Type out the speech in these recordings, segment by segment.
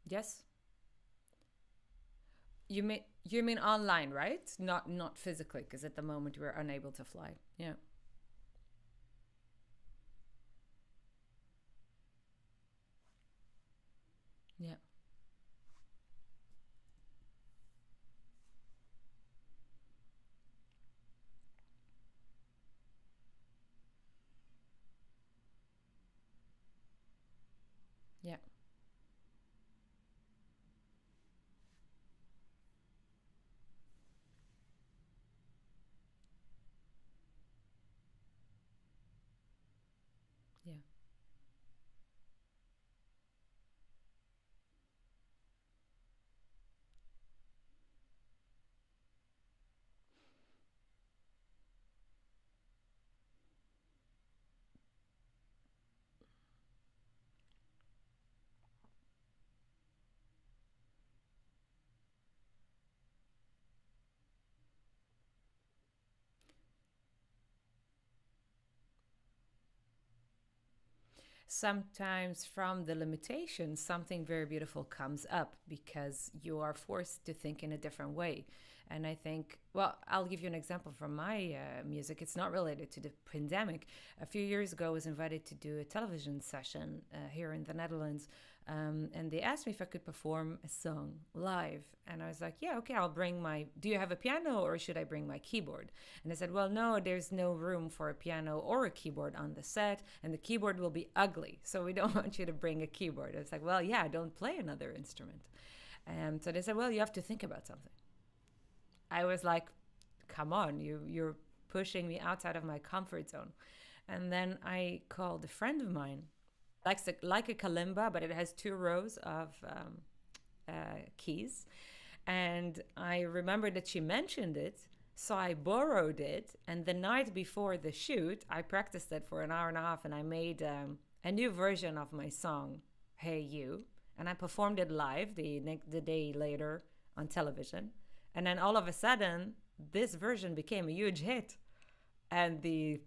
Yes. You mean online, right? Not physically, because at the moment we're unable to fly. Yeah. Yeah. Yeah. Yeah. Sometimes from the limitations, something very beautiful comes up because you are forced to think in a different way. And I think, well, I'll give you an example from my music. It's not related to the pandemic. A few years ago, I was invited to do a television session here in the Netherlands. And they asked me if I could perform a song live. And I was like, yeah, okay, I'll bring my. Do you have a piano or should I bring my keyboard? And I said, well, no, there's no room for a piano or a keyboard on the set, and the keyboard will be ugly. So we don't want you to bring a keyboard. It's like, well, yeah, don't play another instrument. So they said, well, you have to think about something. I was like, come on, you're pushing me outside of my comfort zone. And then I called a friend of mine, like a kalimba, but it has two rows of keys. And I remember that she mentioned it. So I borrowed it. And the night before the shoot, I practiced it for an hour and a half and I made a new version of my song, Hey You. And I performed it live the day later on television. And then all of a sudden, this version became a huge hit. And the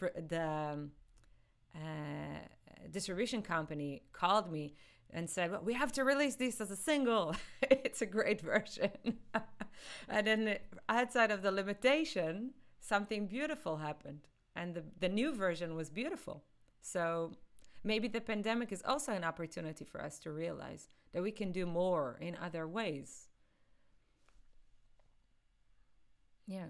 distribution company called me and said, well, we have to release this as a single. It's a great version. And then outside of the limitation, something beautiful happened. And the new version was beautiful. So maybe the pandemic is also an opportunity for us to realize that we can do more in other ways. Yeah,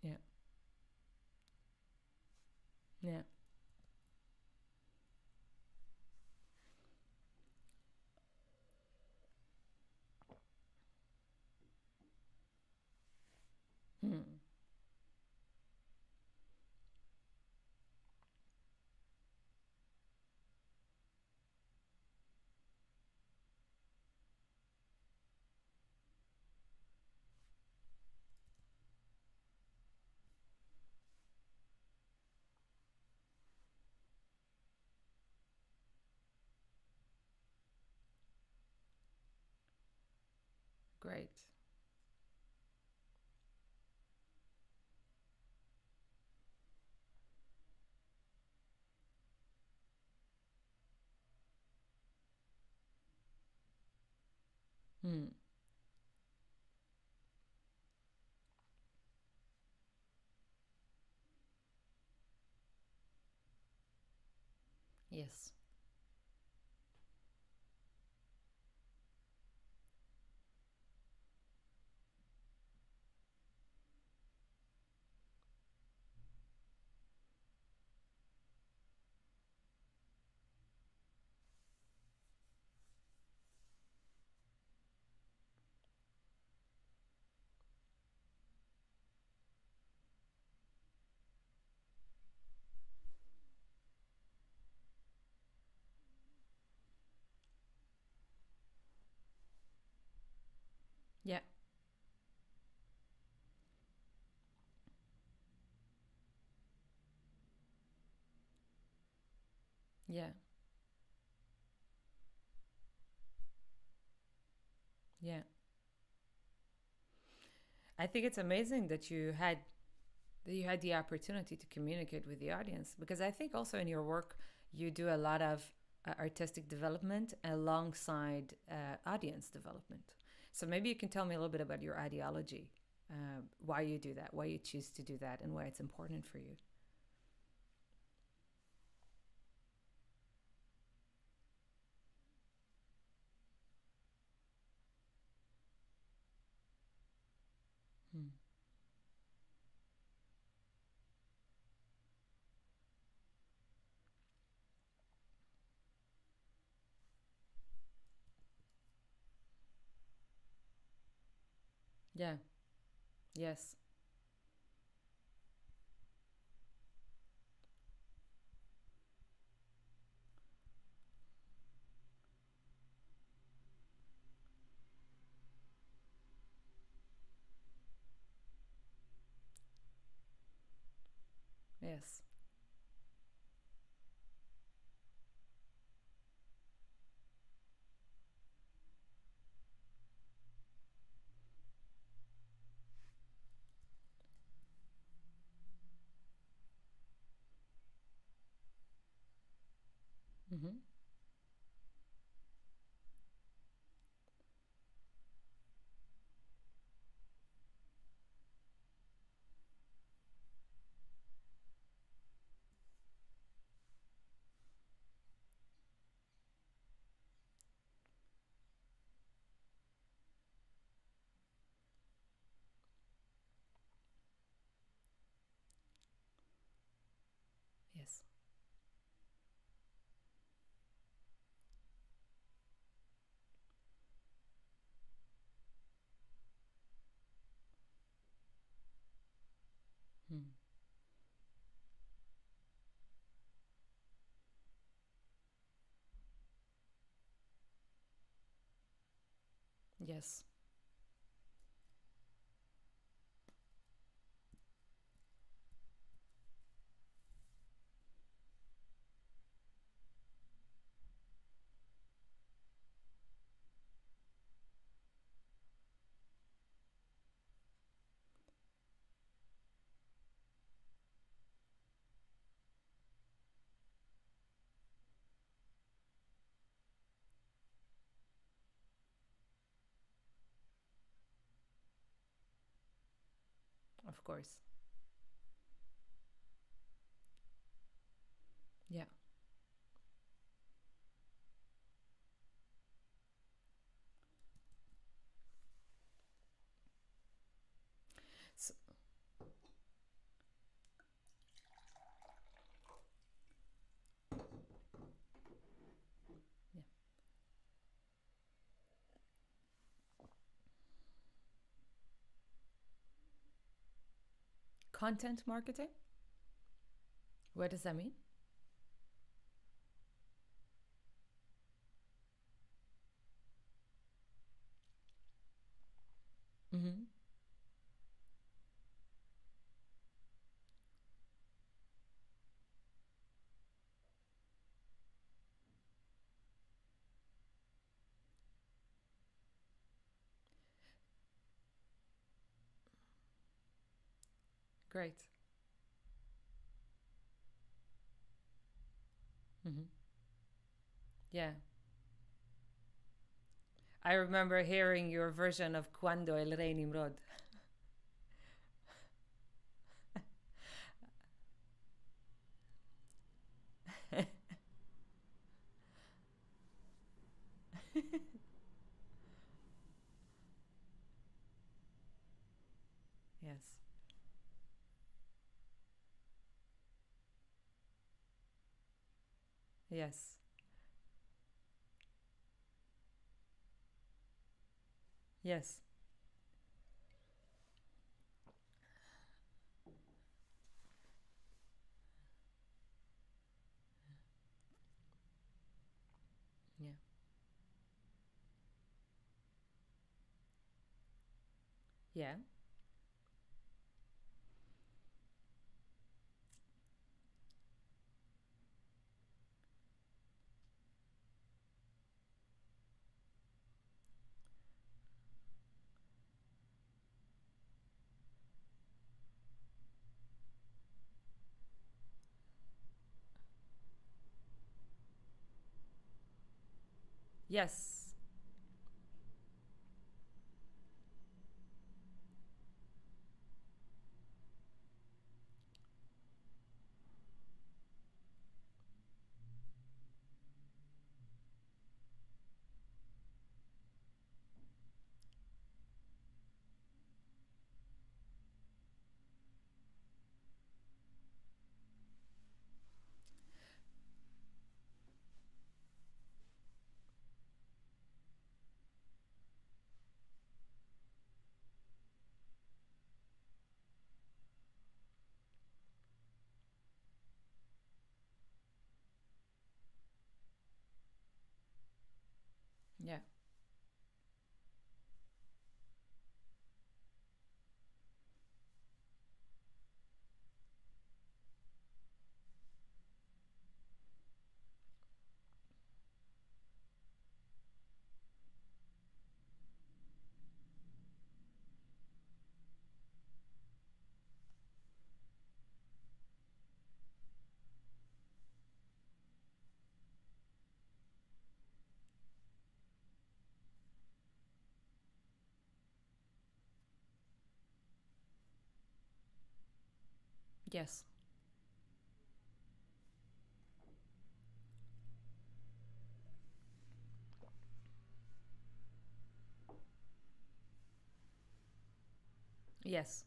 yeah, yeah. Hmm. Great. Hmm. Yes. Yeah, yeah, yeah. I think it's amazing that you had. that you had the opportunity to communicate with the audience, because I think also in your work you do a lot of artistic development alongside audience development. So maybe you can tell me a little bit about your ideology, why you do that, why you choose to do that, and why it's important for you. Hmm. Yeah. Yes. Yes. Mm-hmm. Yes. Hmm. Yes. Of course. Yeah. So, yeah. Content marketing? What does that mean? Mm-hmm. Great. Mm-hmm. Yeah. I remember hearing your version of Cuando el Rey Nimrod. Yes. Yes. Yes. Yeah. Yeah. Yes. Yeah. Yes. Yes.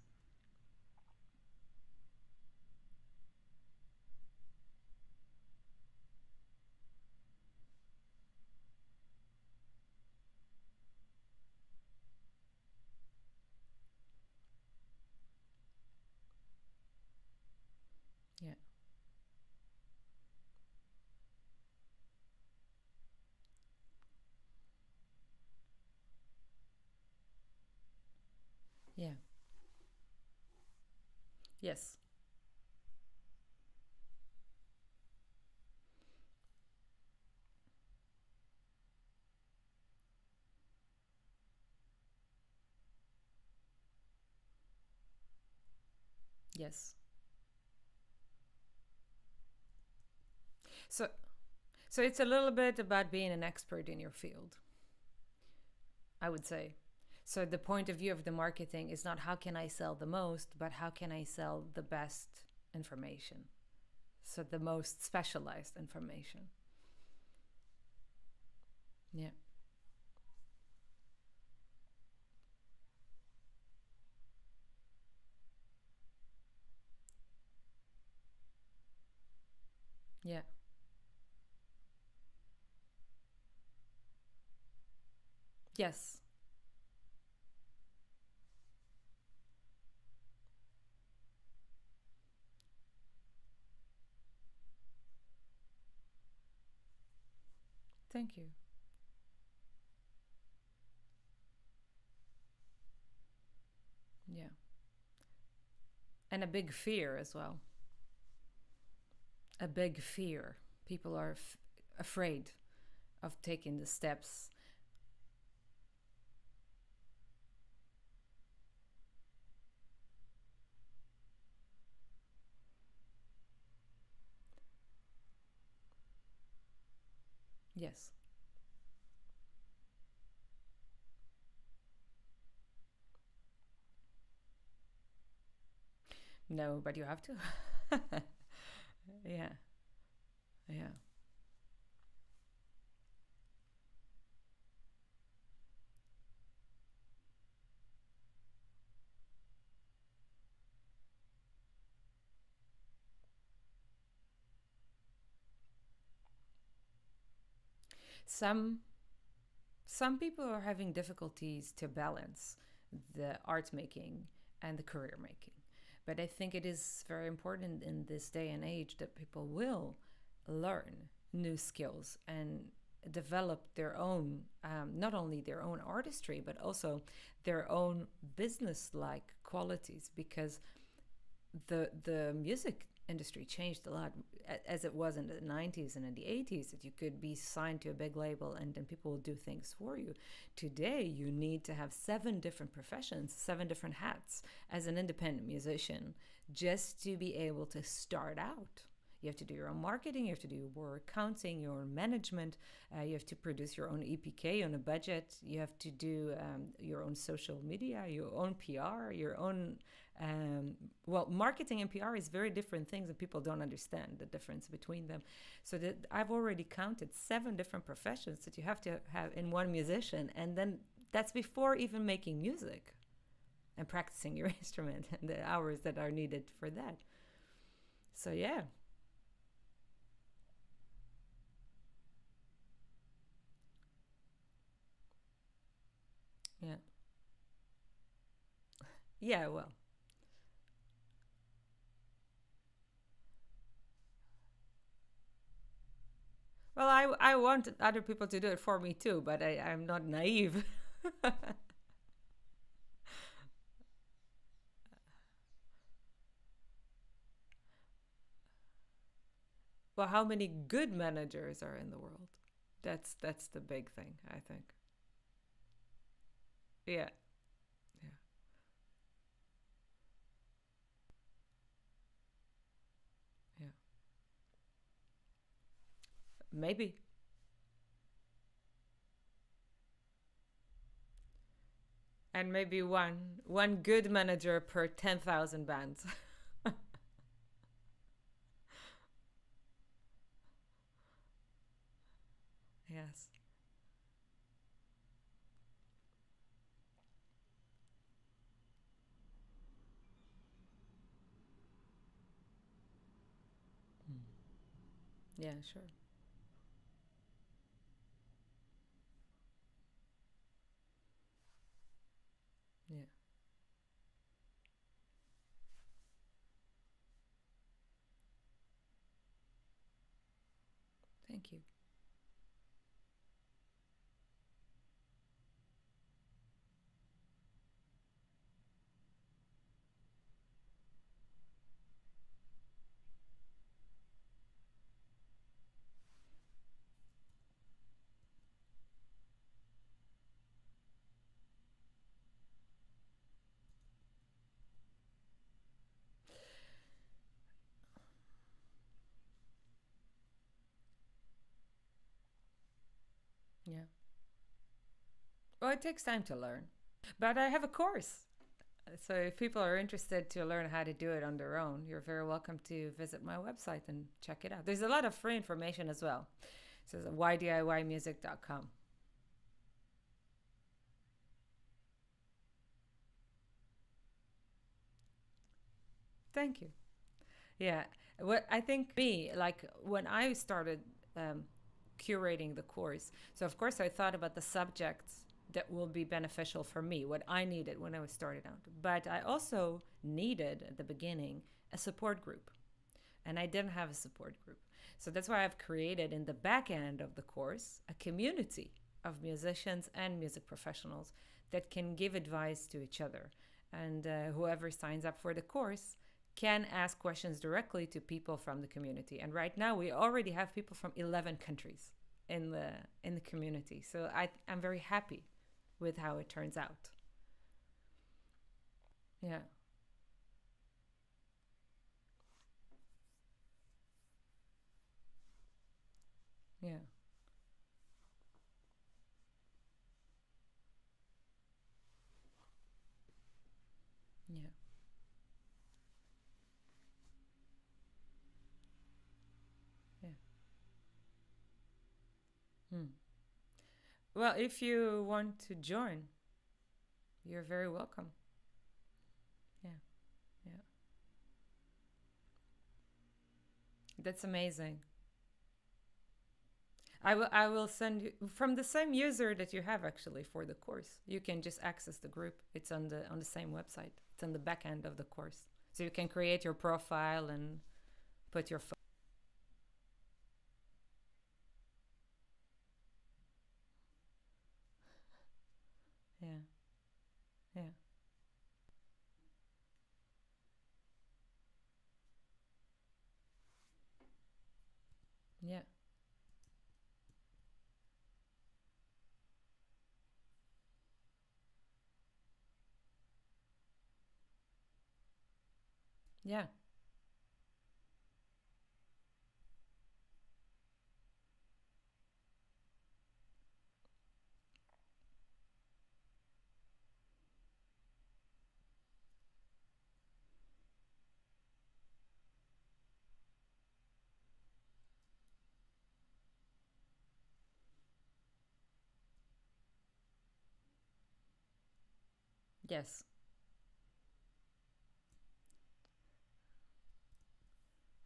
Yeah. Yeah. Yes. Yes. So so it's a little bit about being an expert in your field, I would say. So the point of view of the marketing is not how can I sell the most, but how can I sell the best information. So the most specialized information. Yeah. Yeah. Yes. Thank you. Yeah. And a big fear as well. A big fear. People are afraid of taking the steps. Yes. No, but you have to. Yeah. Yeah. Some some people are having difficulties to balance the art making and the career making. But I think it is very important in this day and age that people will learn new skills and develop their own, not only their own artistry, but also their own business like qualities, because the music industry changed a lot as it was in the 90s and in the 80s, that you could be signed to a big label and then people will do things for you. Today you need to have seven different professions, seven different hats as an independent musician, just to be able to start out. You have to do your own marketing, you have to do your accounting, your own management, you have to produce your own EPK on a budget, you have to do your own social media, your own PR, your own well, marketing and PR is very different things, and people don't understand the difference between them. So that I've already counted 7 different professions that you have to have in one musician, and then that's before even making music and practicing your instrument and the hours that are needed for that. So yeah. Yeah. Yeah, well, I want other people to do it for me too, but I'm not naive. Well, how many good managers are in the world? That's the big thing, I think. Yeah, yeah, yeah. Maybe. And maybe one good manager per 10,000 bands. Yes. Mm. Yeah, sure. Yeah. Thank you. Yeah. Well, it takes time to learn. But I have a course. So if people are interested to learn how to do it on their own, you're very welcome to visit my website and check it out. There's a lot of free information as well. So it's ydiymusic.com. Thank you. Yeah. What I think me, like when I started um, curating the course, so of course I thought about the subjects that will be beneficial for me, what I needed when I was started out. But I also needed at the beginning a support group, and I didn't have a support group. So that's why I've created in the back end of the course a community of musicians and music professionals that can give advice to each other. And whoever signs up for the course can ask questions directly to people from the community. And right now we already have people from 11 countries in the community. So I'm very happy with how it turns out. Yeah. Yeah. Yeah. Yeah. Hmm. Well, if you want to join, you're very welcome. Yeah. Yeah. That's amazing. I will send you from the same user that you have actually for the course. You can just access the group. It's on the same website. It's on the back end of the course. So you can create your profile and put your phone. Yeah. Yeah. Yeah. Yeah. Yes.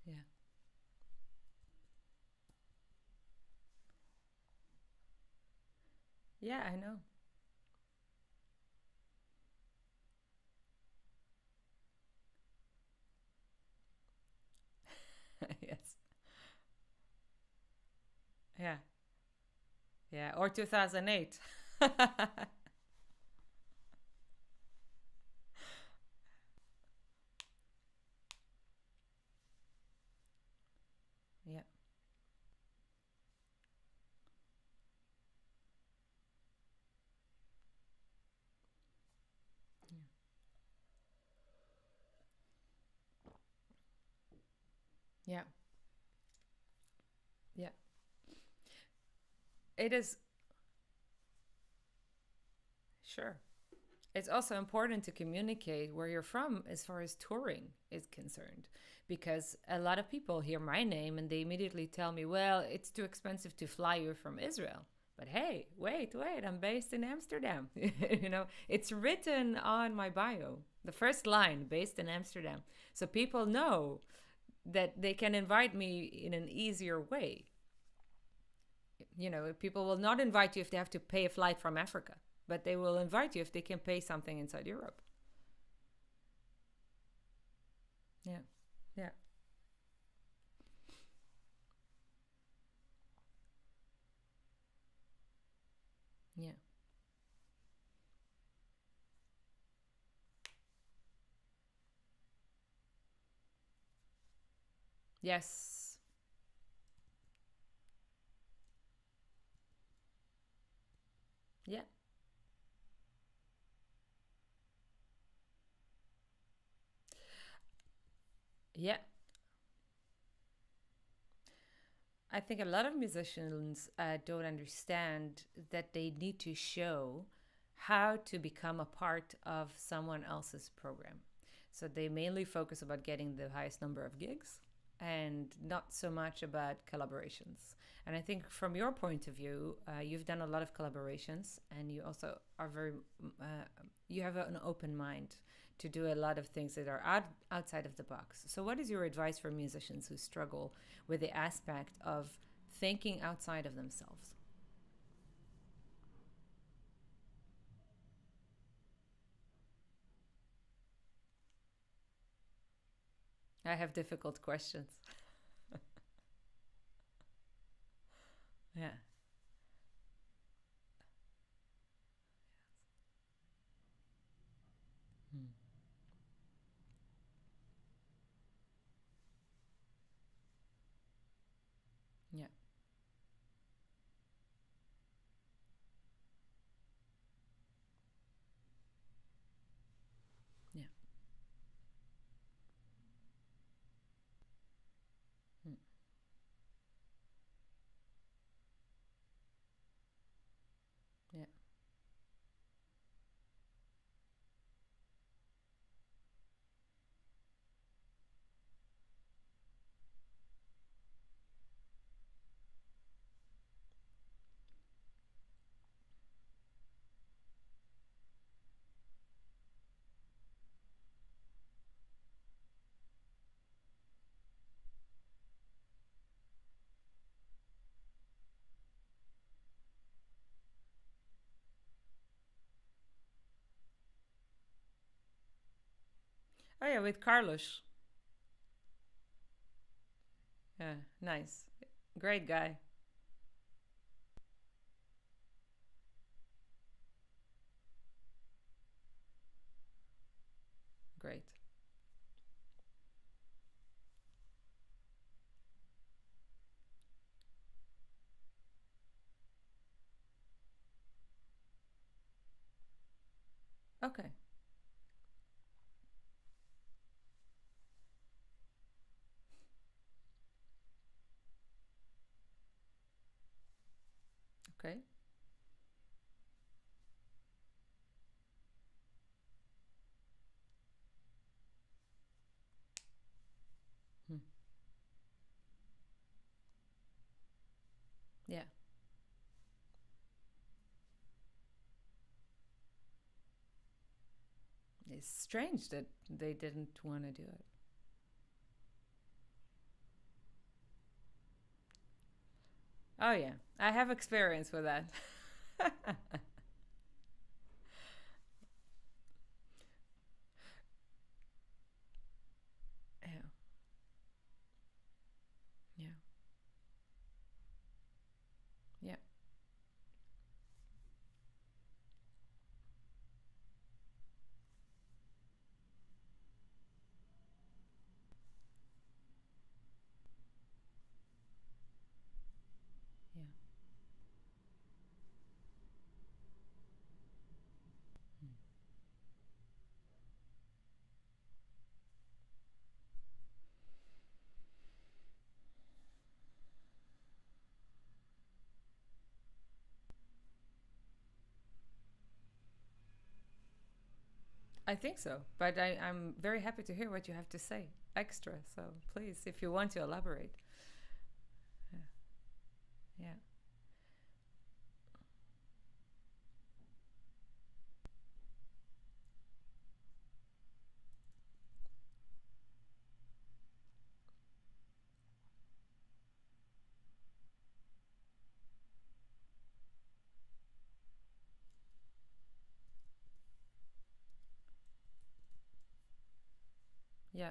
Yeah. Yeah, I know. Yes. Yeah. Yeah. Or 2008. Yeah. Yeah. Yeah. It is. Sure. It's also important to communicate where you're from as far as touring is concerned, because a lot of people hear my name and they immediately tell me, well, it's too expensive to fly you from Israel. But hey, wait, I'm based in Amsterdam. It's written on my bio, the first line, based in Amsterdam. So people know that they can invite me in an easier way. People will not invite you if they have to pay a flight from Africa, but they will invite you if they can pay something inside Europe. Yeah. Yeah. Yeah. Yes. Yeah. Yeah. I think a lot of musicians don't understand that they need to show how to become a part of someone else's program. So they mainly focus about getting the highest number of gigs and not so much about collaborations. And I think from your point of view, you've done a lot of collaborations, and you also are you have an open mind to do a lot of things that are outside of the box. So, what is your advice for musicians who struggle with the aspect of thinking outside of themselves? I have difficult questions. Yeah. Hmm. Yeah. Yeah. Hmm. Yeah. Oh, yeah, with Carlos. Yeah. Nice. Great guy. Great. Okay. Okay. Hmm. Yeah. it's strange that they didn't want to do it. Oh yeah, I have experience with that. Yeah, yeah, yeah, yeah. Mm. I think so, but I'm very happy to hear what you have to say extra. So please, if you want to elaborate. Yeah, yeah, yeah,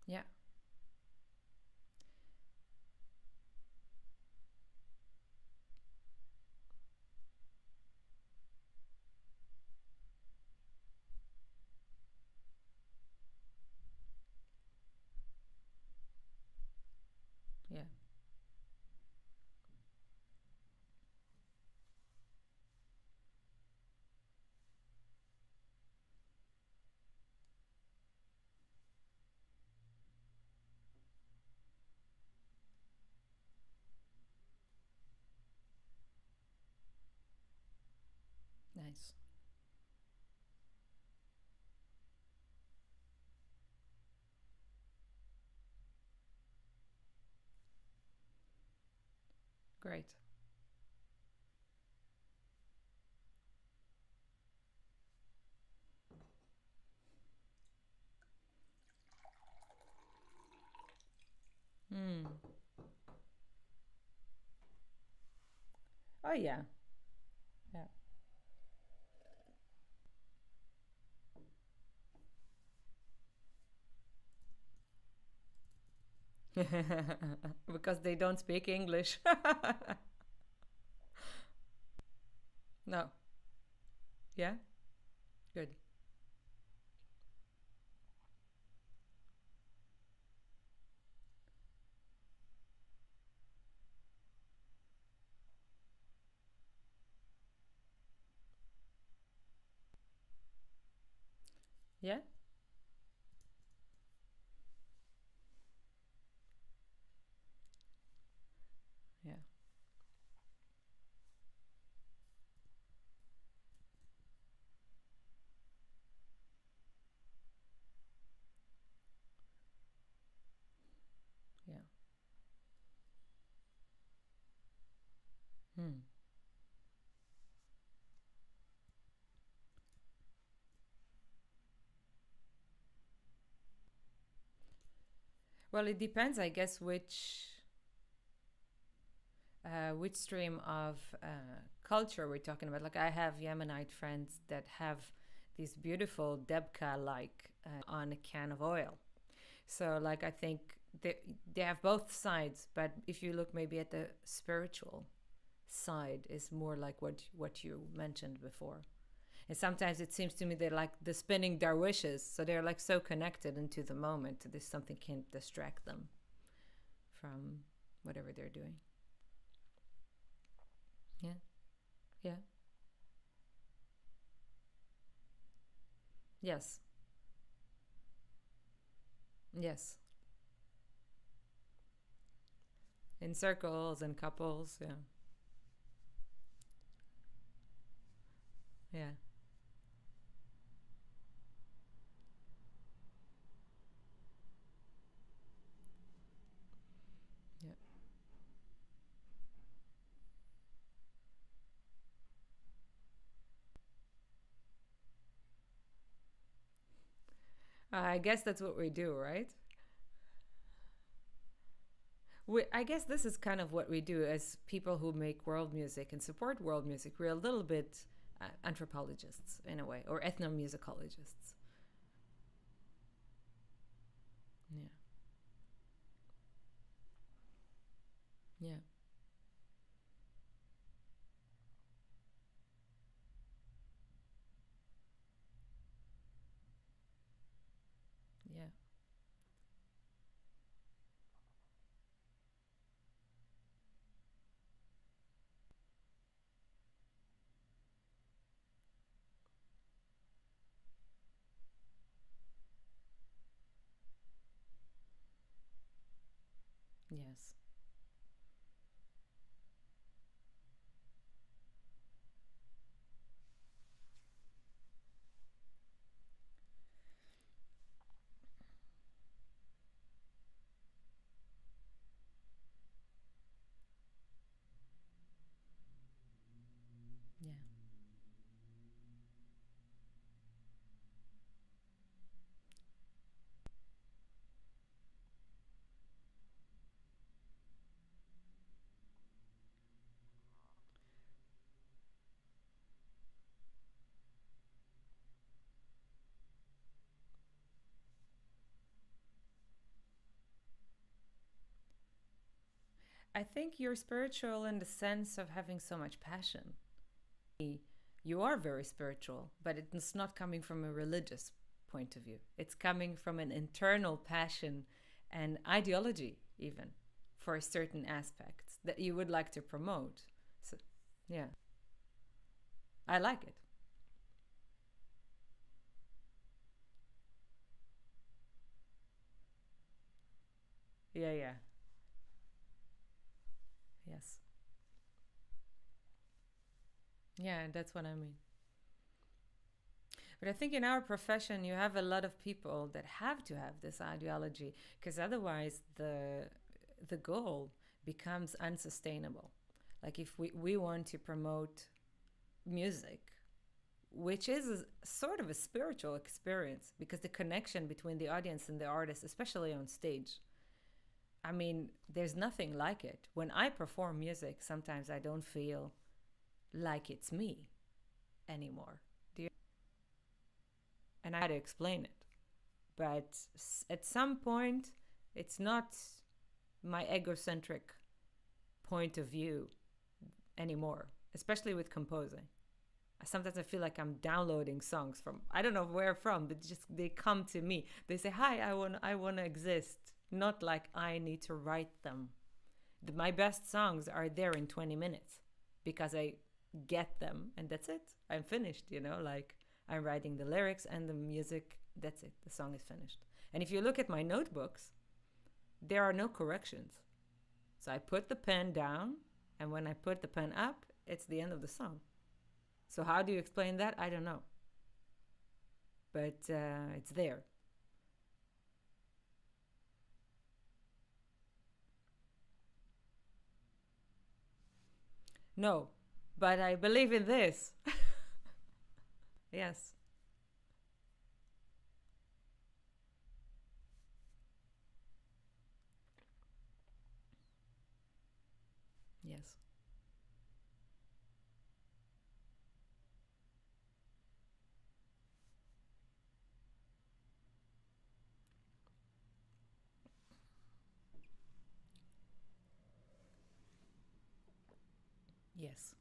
yeah, yeah. Nice, great. Mm. Oh yeah, yeah. Because they don't speak English. No. Yeah. Good. Yeah. Yeah. Yeah. Hmm. Well, it depends, I guess, which stream of culture we're talking about. Like, I have Yemenite friends that have these beautiful debka like on a can of oil. So, like, I think they have both sides, but if you look maybe at the spiritual side, is more like what you mentioned before. And sometimes it seems to me they're like the spinning dervishes, so they're like so connected into the moment. There's something can't distract them from whatever they're doing. Yeah, yeah, yes, yes. In circles and couples. Yeah, yeah, yeah. I guess that's what we do, right? I guess this is kind of what we do as people who make world music and support world music. We're a little bit anthropologists in a way, or ethnomusicologists. Yeah. Yeah. Yeah. Yes. Yeah. I think you're spiritual in the sense of having so much passion. You are very spiritual, but it's not coming from a religious point of view. It's coming from an internal passion and ideology, even for certain aspects that you would like to promote. So, yeah, I like it. Yeah, yeah, yes. Yeah, that's what I mean. But I think in our profession, you have a lot of people that have to have this ideology because otherwise the goal becomes unsustainable. Like if we want to promote music, which is sort of a spiritual experience because the connection between the audience and the artist, especially on stage, I mean, there's nothing like it. When I perform music, sometimes I don't feel like it's me anymore. Do you? And I had to explain it. But at some point, it's not my egocentric point of view anymore, especially with composing. Sometimes I feel like I'm downloading songs from I don't know where from, but just they come to me. They say, "Hi, I want to exist." Not like I need to write them. My best songs are there in 20 minutes because I get them and that's it. I'm finished, like I'm writing the lyrics and the music, that's it. The song is finished. And if you look at my notebooks, there are no corrections. So I put the pen down and when I put the pen up, it's the end of the song. So how do you explain that? I don't know. But it's there. No, but I believe in this. Yes. Yes. Yes.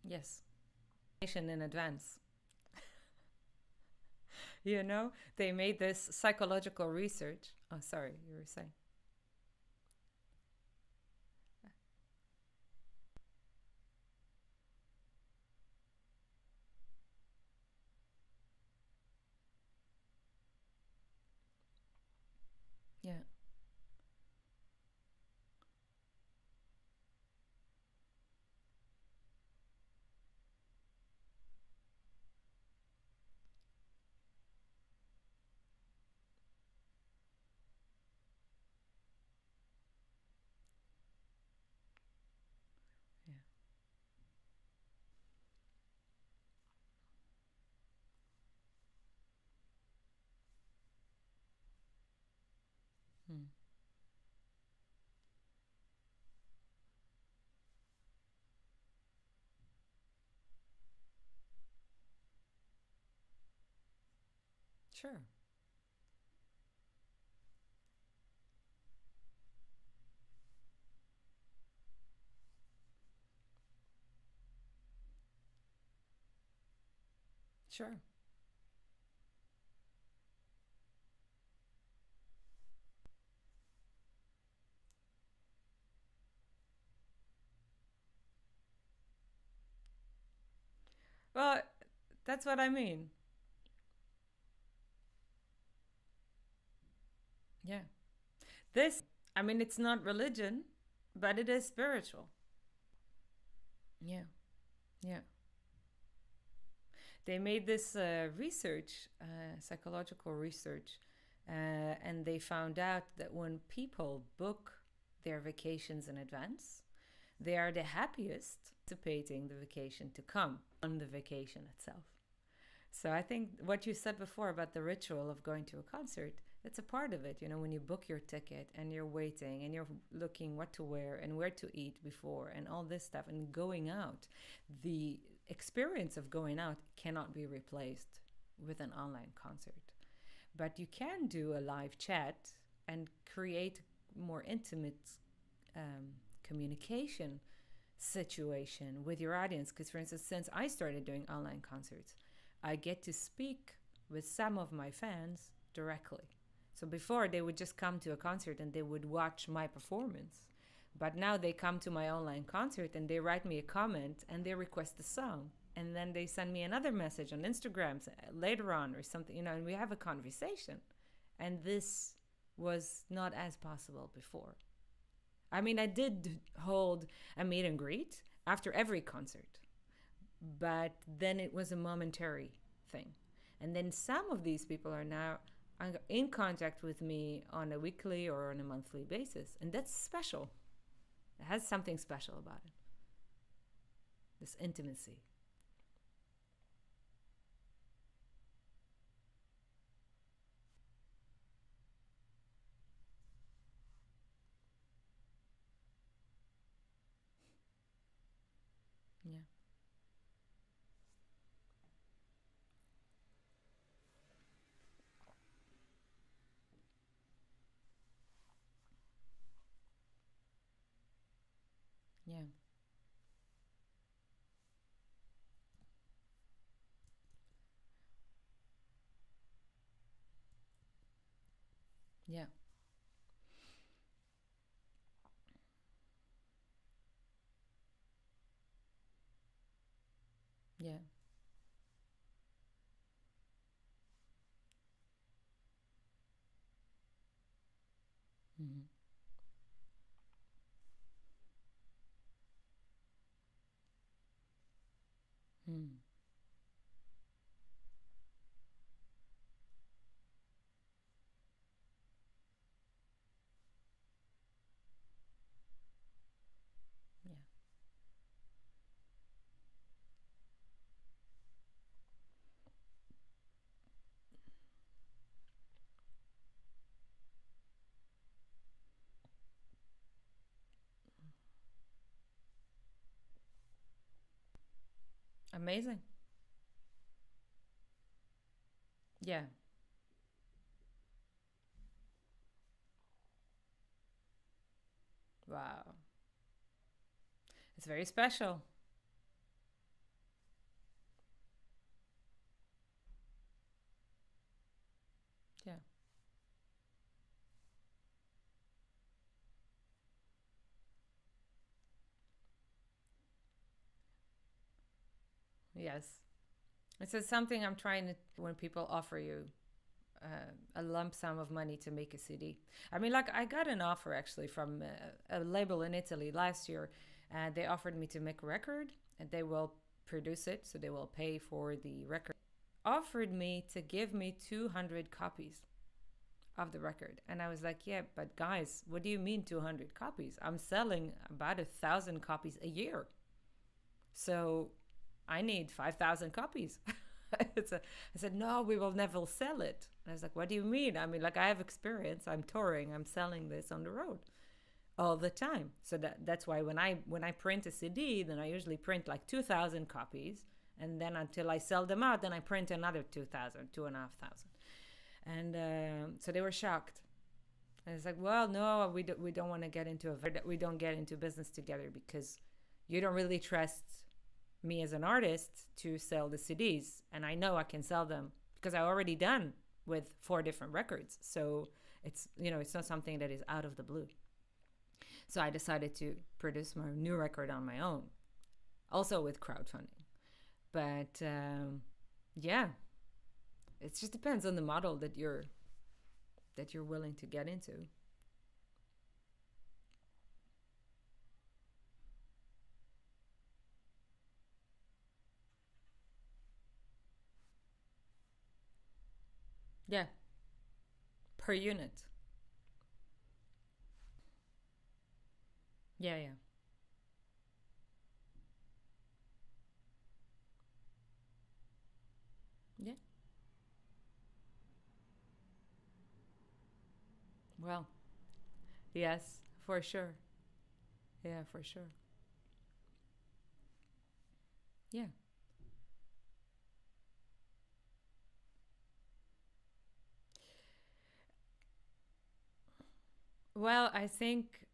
Yes. In advance. They made this psychological research. Oh, sorry, you were saying. Yeah. Sure. Sure. Well, that's what I mean. Yeah. This, I mean, it's not religion, but it is spiritual. Yeah. Yeah. They made this research, psychological research, and they found out that when people book their vacations in advance, they are the happiest anticipating the vacation to come on the vacation itself. So I think what you said before about the ritual of going to a concert, it's a part of it. You know, when you book your ticket and you're waiting and you're looking what to wear and where to eat before and all this stuff and going out, the experience of going out cannot be replaced with an online concert. But you can do a live chat and create more intimate communication situation with your audience. Because, for instance, since I started doing online concerts, I get to speak with some of my fans directly. So before, they would just come to a concert and they would watch my performance. But now they come to my online concert and they write me a comment and they request a song. And then they send me another message on Instagram later on or something, you know, and we have a conversation. And this was not as possible before. I mean, I did hold a meet and greet after every concert, but then it was a momentary thing. And then some of these people are now in contact with me on a weekly or on a monthly basis. And that's special. It has something special about it. This intimacy. Yeah. Yeah. Yeah. Yeah. Mm-hmm. Mm. Yeah. Amazing. Yeah. Wow. It's very special. Yeah. Yes. It's something I'm trying to, when people offer you a lump sum of money to make a CD. I mean, like, I got an offer actually from a label in Italy last year. They offered me to make a record and they will produce it, so they will pay for the record. Offered me to give me 200 copies of the record. And I was like, yeah, but guys, what do you mean 200 copies? I'm selling about 1,000 copies a year. So I need 5,000 copies. I said, no, we will never sell it. And I was like, what do you mean? I mean, like, I have experience. I'm touring. I'm selling this on the road all the time. So that's why when I print a CD, then I usually print like 2,000 copies. And then until I sell them out, then I print another 2,000, 2,500. And so they were shocked. And it's like, well, no, we don't want to get into we don't get into business together because you don't really trust me as an artist to sell the CDs, and I know I can sell them because I already done with 4 different records. So it's, you know, it's not something that is out of the blue. So I decided to produce my new record on my own, also with crowdfunding. But yeah, it just depends on the model that you're willing to get into. Yeah, per unit. Yeah, yeah. Yeah. Well, yes, for sure. Yeah, for sure. Yeah. Well, I think,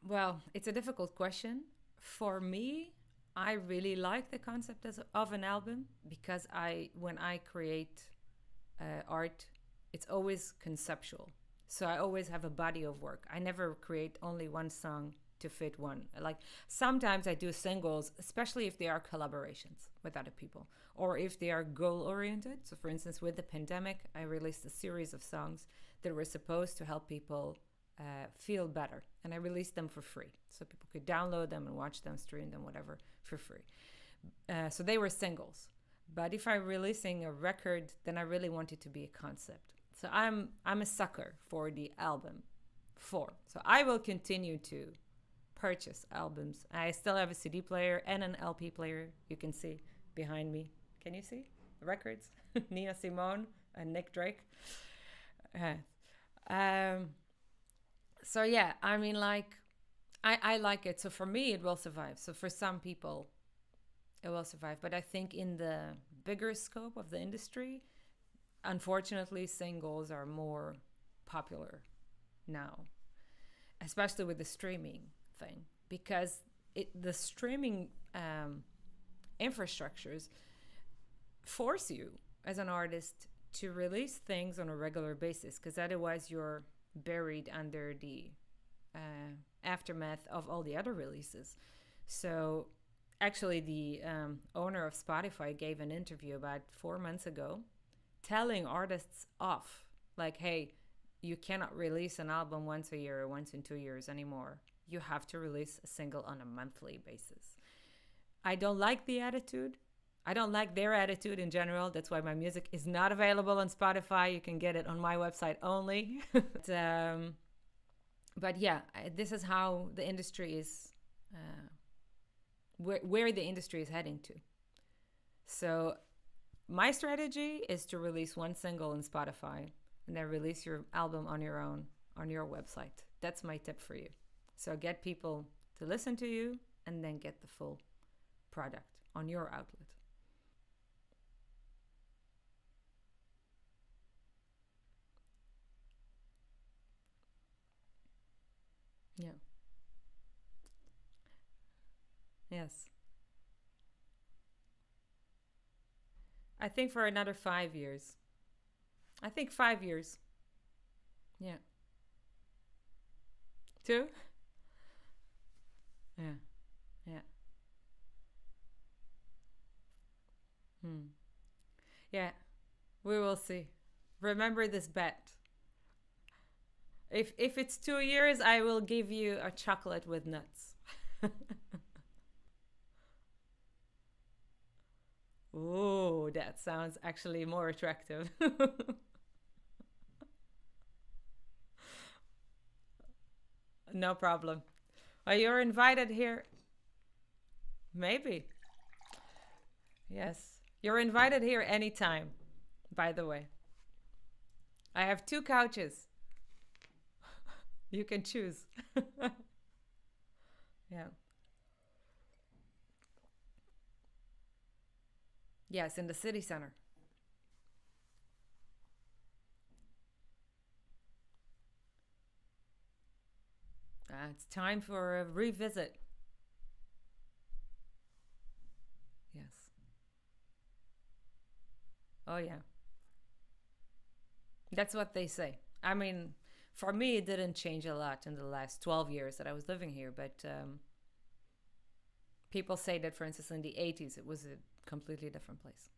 well, it's a difficult question. For me, I really like the concept of an album because when I create art, it's always conceptual. So I always have a body of work. I never create only one song to fit one. Like sometimes I do singles, especially if they are collaborations with other people or if they are goal oriented. So, for instance, with the pandemic, I released a series of songs that were supposed to help people feel better. And I released them for free. So people could download them and watch them, stream them, whatever, for free. So they were singles. But if I'm releasing a record, then I really want it to be a concept. So I'm a sucker for the album form. So I will continue to purchase albums. I still have a CD player and an LP player. You can see behind me. Can you see records? Nina Simone and Nick Drake. Um, so yeah, I mean, like, I like it. So for me, it will survive. So for some people, it will survive. But I think in the bigger scope of the industry, unfortunately, singles are more popular now, especially with the streaming thing, because the streaming infrastructures force you as an artist to release things on a regular basis, because otherwise you're buried under the aftermath of all the other releases. So actually, the owner of Spotify gave an interview about 4 months ago telling artists off, like, hey, you cannot release an album once a year or once in 2 years anymore. You have to release a single on a monthly basis. I don't like the attitude. I don't like their attitude in general. That's why my music is not available on Spotify. You can get it on my website only. But yeah, this is how the industry is, where the industry is heading to. So my strategy is to release one single on Spotify and then release your album on your own on your website. That's my tip for you. So get people to listen to you and then get the full product on your outlet. Yeah. Yes. I think for another 5 years. I think 5 years. Yeah. Two? Yeah. Yeah. Hmm. Yeah. We will see. Remember this bet. If it's 2 years, I will give you a chocolate with nuts. Ooh, that sounds actually more attractive. No problem. Well, you're invited here. Maybe. Yes. You're invited here anytime, by the way. I have 2 couches. You can choose. Yeah. Yes, in the city center. it's time for a revisit. Yes. Oh, yeah. That's what they say. I mean, for me, it didn't change a lot in the last 12 years that I was living here, but people say that, for instance, in the 80s, it was a completely different place.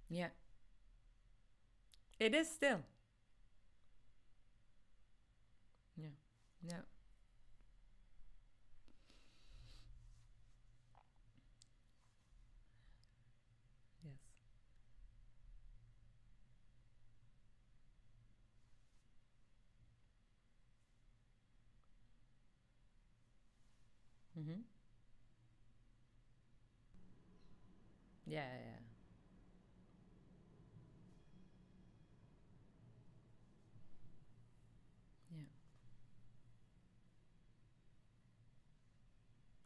Yeah, it is still. Yeah, yeah, yes. Mm-hmm. Yeah, yeah,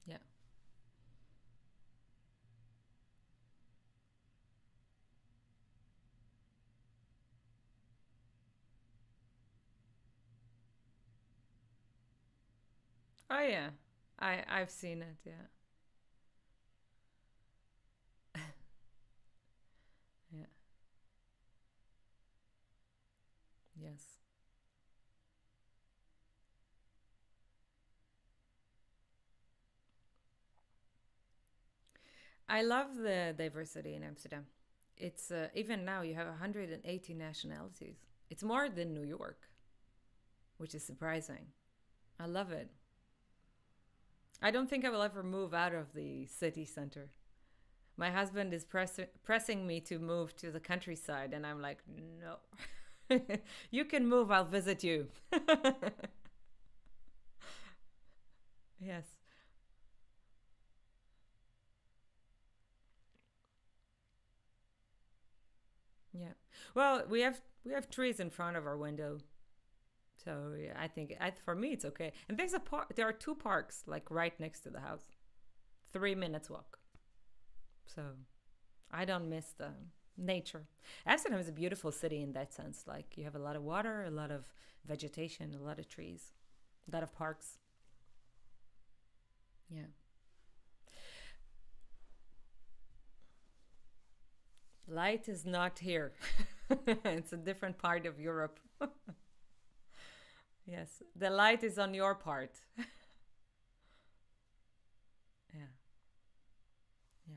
yeah, yeah. Oh, yeah. I've seen it. Yeah, yeah, yes. I love the diversity in Amsterdam. It's even now you have 180 nationalities. It's more than New York, which is surprising. I love it. I don't think I will ever move out of the city center. My husband is pressing me to move to the countryside, and I'm like, no. You can move, I'll visit you. Yes. Yeah. Well, we have trees in front of our window. So yeah, I think for me it's okay. And there's a park. There are two parks like right next to the house. 3 minutes walk. So I don't miss the nature. Amsterdam is a beautiful city in that sense. Like you have a lot of water, a lot of vegetation, a lot of trees, a lot of parks. Yeah. Light is not here. It's a different part of Europe. Yes. The light is on your part. Yeah. Yeah.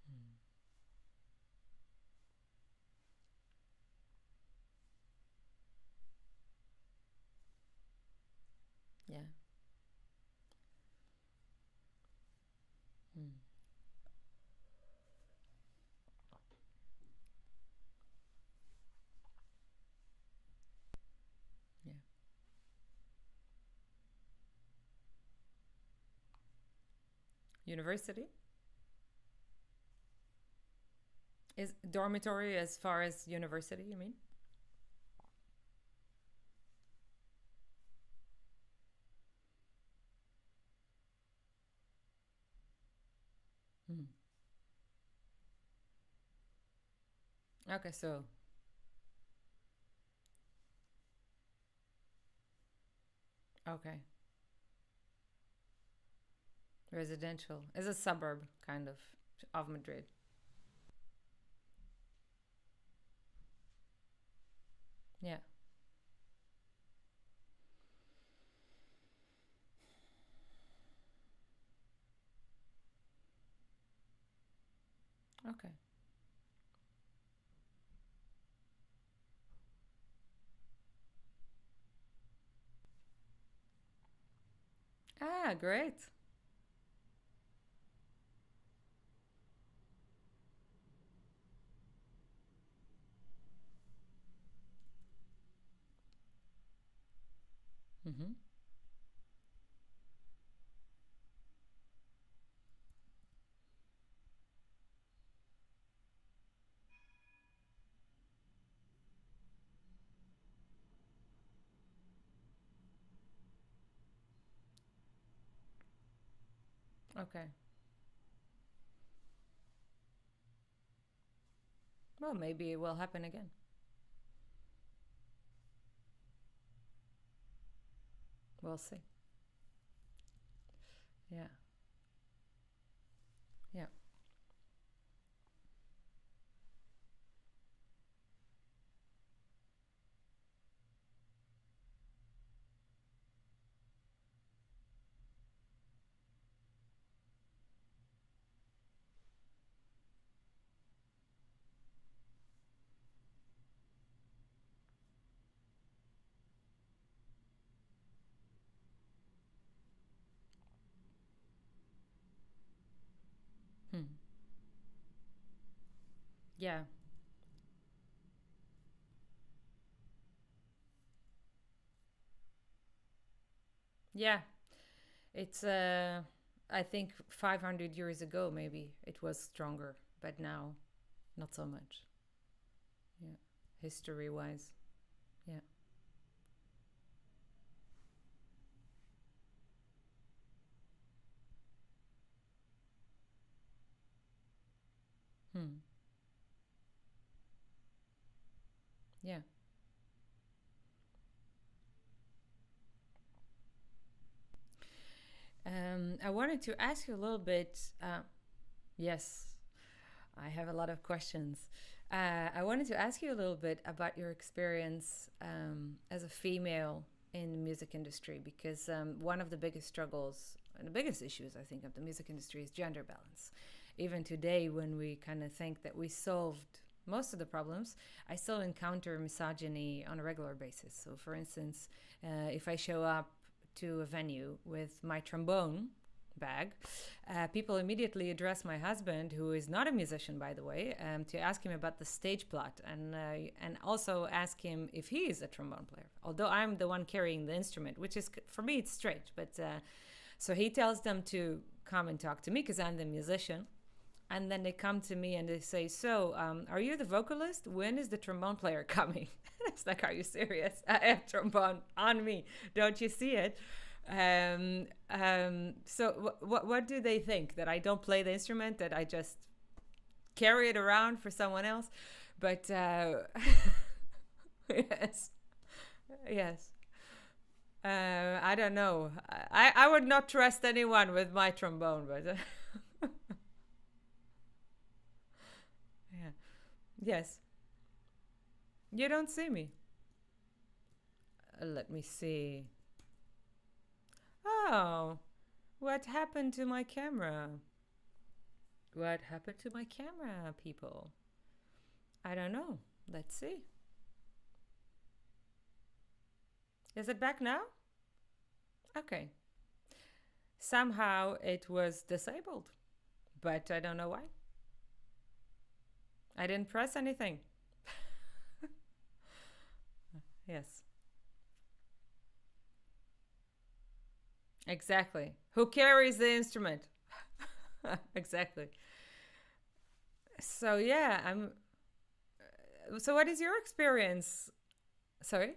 Mm. Yeah. Mm. Yeah. University is dormitory as far as university, you mean? Mm. Okay, so okay. Residential is a suburb kind of Madrid. Yeah. Okay. Ah, great. Mm-hmm. Okay. Well, maybe it will happen again. We'll see. Yeah. Yeah. Hmm. Yeah. Yeah. It's I think 500 years ago maybe it was stronger, but now not so much. Yeah. History wise. Yeah. Hmm. Yeah. I wanted to ask you a little bit. Yes, I have a lot of questions. I wanted to ask you a little bit about your experience as a female in the music industry, because one of the biggest struggles and the biggest issues, I think, of the music industry is gender balance. Even today, when we kind of think that we solved most of the problems, I still encounter misogyny on a regular basis. So, for instance, if I show up to a venue with my trombone bag, people immediately address my husband, who is not a musician, by the way, to ask him about the stage plot, and also ask him if he is a trombone player. Although I'm the one carrying the instrument, which is for me it's strange, but so he tells them to come and talk to me because I'm the musician. And then they come to me and they say, "So, are you the vocalist? When is the trombone player coming?" It's like, "Are you serious? I have trombone on me. Don't you see it?" So, what do they think? That I don't play the instrument? That I just carry it around for someone else? But yes, yes. I don't know. I would not trust anyone with my trombone, but yeah. Yes. You don't see me. Let me see. Oh, what happened to my camera? What happened to my camera, people? I don't know. Let's see. Is it back now? Okay. Somehow it was disabled, but I don't know why. I didn't press anything. Yes, exactly. Who carries the instrument? Exactly. So yeah, I'm. So what is your experience? Sorry.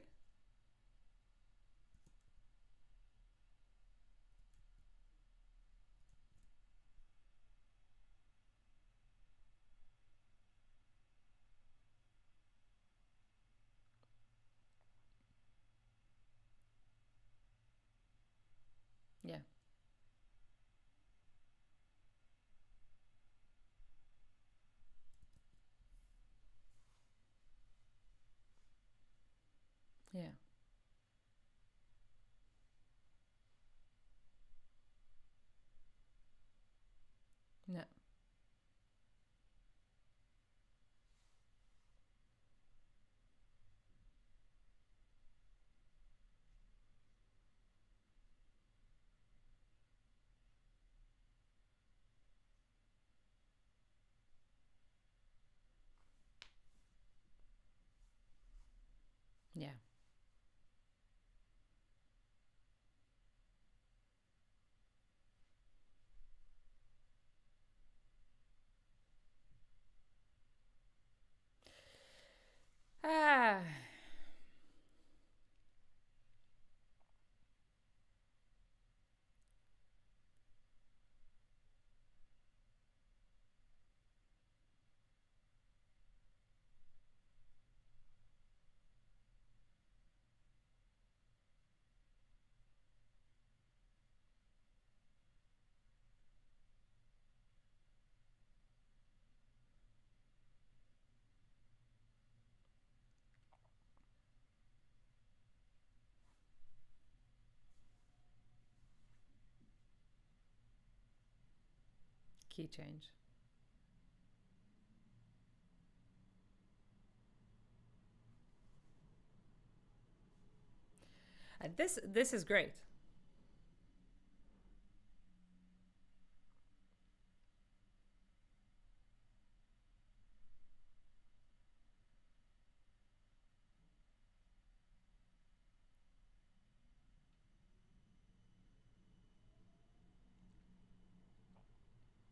Yeah. Yeah. Yeah. Yeah. Ah. Key change. This is great.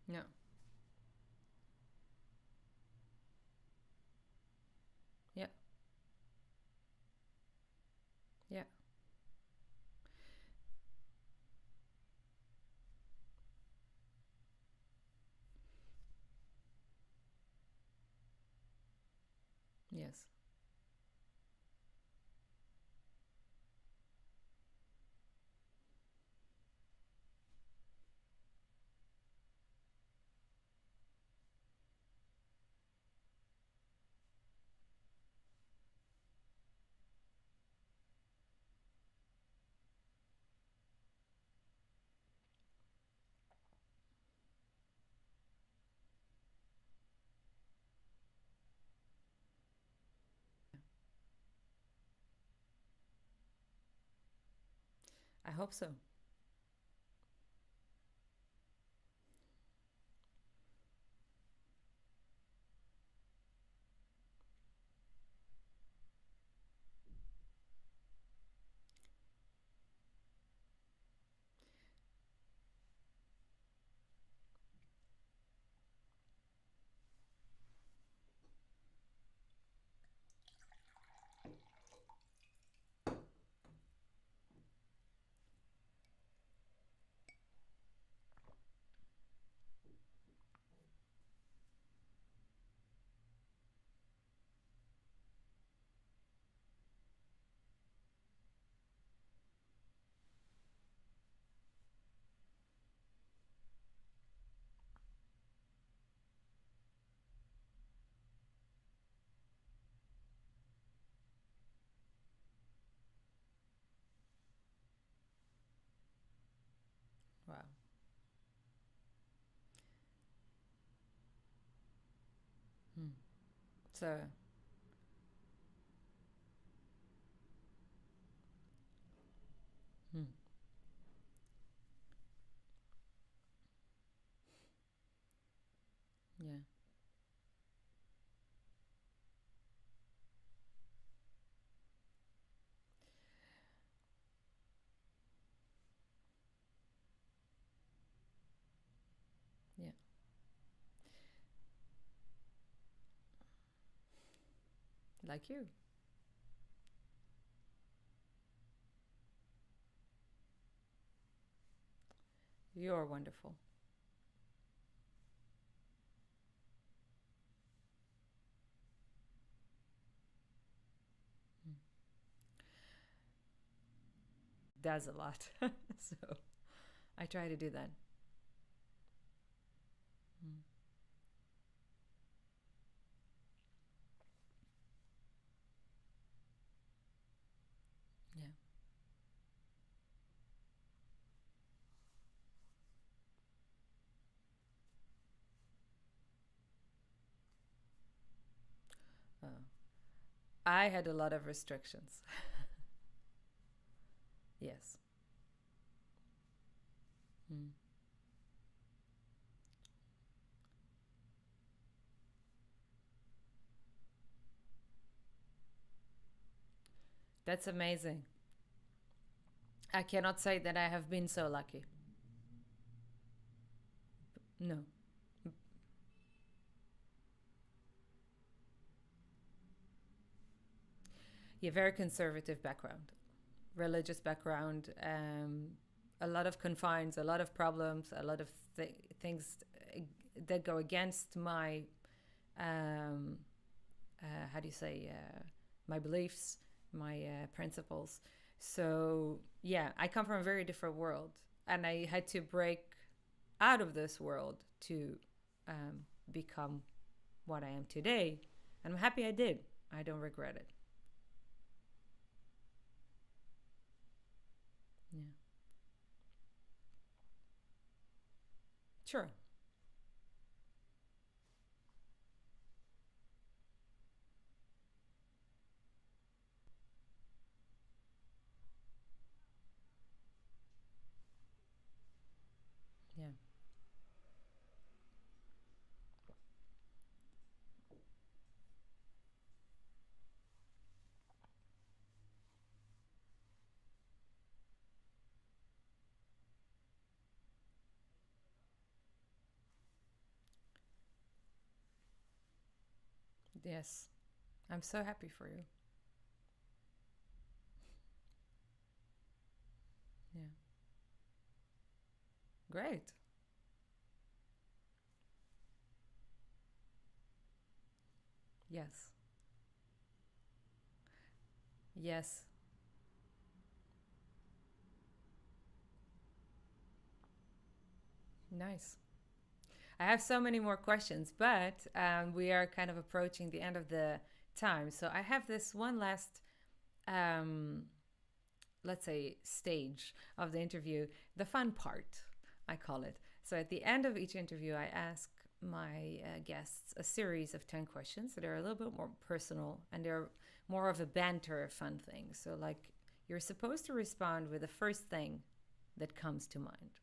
Yeah. Yeah. Yeah. Yes. I hope so. Wow. Hmm. So, hmm. Yeah. Yeah. Like you. You're wonderful. Hmm. Does a lot. So I try to do that. Hmm. Yeah. Oh. I had a lot of restrictions. Yes. Hmm. That's amazing. I cannot say that I have been so lucky. No. Yeah, very conservative background, religious background, a lot of confines, a lot of problems, a lot of things that go against my, um, how do you say, my beliefs, my principles. So, yeah, I come from a very different world. And I had to break out of this world to um, become what I am today. And I'm happy I did. I don't regret it. Yeah. Sure. Yes. I'm so happy for you. Yeah. Great. Yes. Yes. Nice. I have so many more questions, but we are kind of approaching the end of the time. So I have this one last, um, let's say, stage of the interview, the fun part, I call it. So at the end of each interview, I ask my guests a series of 10 questions that are a little bit more personal and they're more of a banter, fun thing. So, like, you're supposed to respond with the first thing that comes to mind.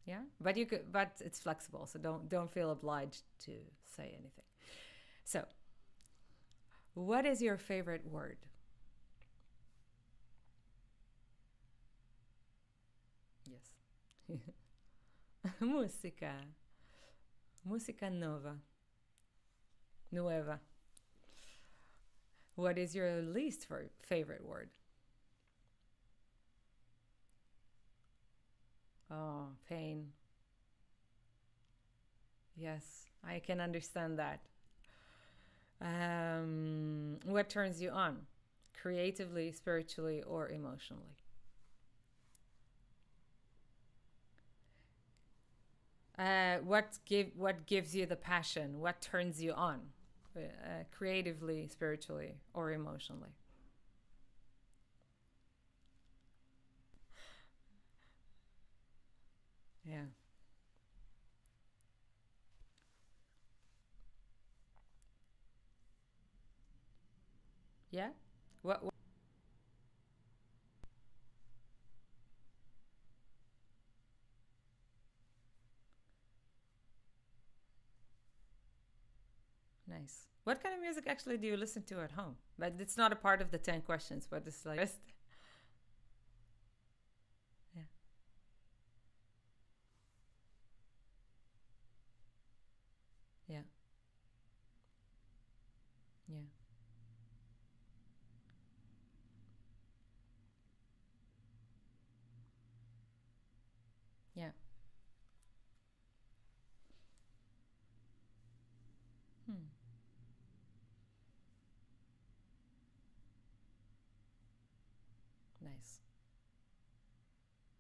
Yeah, but you could, but it's flexible, so don't feel obliged to say anything. So, what is your favorite word? Yes. Música. Música nova. Nueva. What is your least favorite word? Oh, pain. Yes, I can understand that. What turns you on? Creatively, spiritually, or emotionally? What gives you the passion? What turns you on? Creatively, spiritually, or emotionally? Yeah. Yeah. What? Nice. What kind of music actually do you listen to at home? But it's not a part of the 10 questions. But it's like just yeah, yeah, yeah, yeah. Hmm.